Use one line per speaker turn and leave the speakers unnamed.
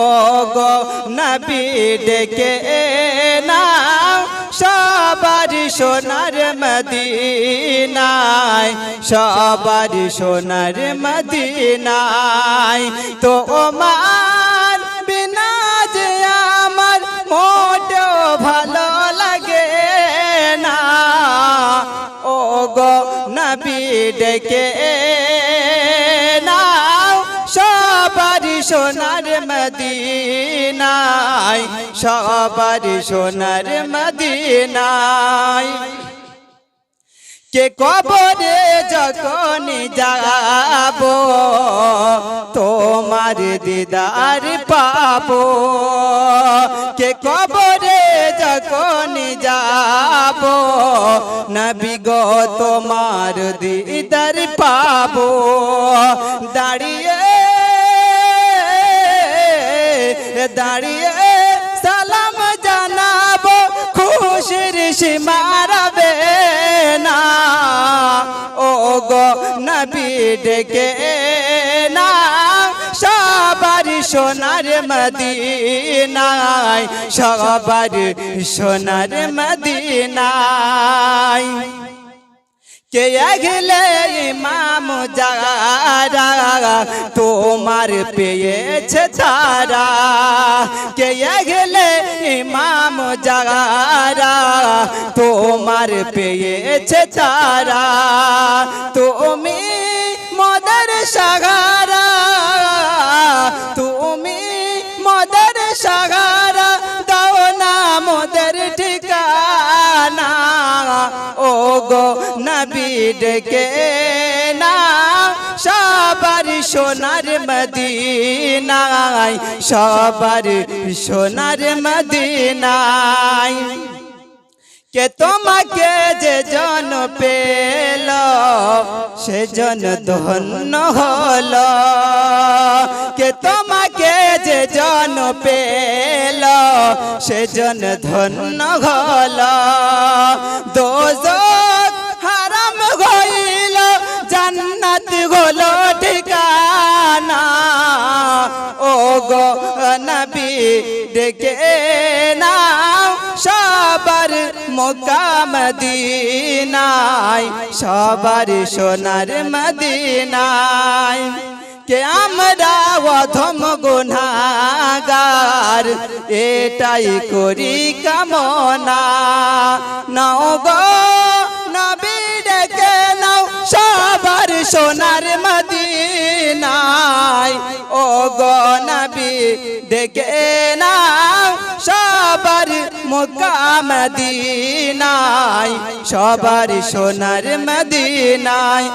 ও গো নবী ডেকে নাও সবার সোনার মদিনায়, সবার সোনার মদিনায়। তো ওমান বিনা যে আমার মোটেও ভালো লাগে না, ও গো নবী ডেকে নাও সবার সোনার মদিনায়, সবার সোনার মদিনায়। কে কবরে যখন যাব তোমার দিদার পাবো, কে কবরে যখন যাব নবী গো তোমার দিদার পাবো। দাঁড়িয়ে দাঁড়িয়ে সালাম জানাবো, খুশির সীমা রবে না, ও গো নবী ডেকে নাও সবার সোনার মদিনায়, সবার সোনার মদিনায়। কে আগলে ইমাম যারা তোমার পেয়েছে তারা, কে আগলে ইমাম যারা তোমার পেয়েছে তারা। তুমি মদের সাগারা, তুমি মদের সাগারা, দাও না মদের ঠিকানা, ও গো নবী ডেকে নাও সবার সোনার মদিনায়, সবার সোনার মদিনায়। কে তোমাকে যে জন পেল সে জন ধন্য হল, কে তোমাকে যে জন পেল সে জন ধন্য হল। দোজখ হারাম হইল জান্নাত হলো ঠিকানা, ও গো নবী ডেকে নাও সবার মক্কা মদিনায়, সবার সোনার মদিনায়। কে আমরা অধম গুনাহগার এটাই করি কামনা, নাও গো নবী ডেকে নাও সবার সোনার মদিনায়, ও গো নবী ডেকে নাও সবার মক্কা মদিনায়, সবার সোনার মদিনায়।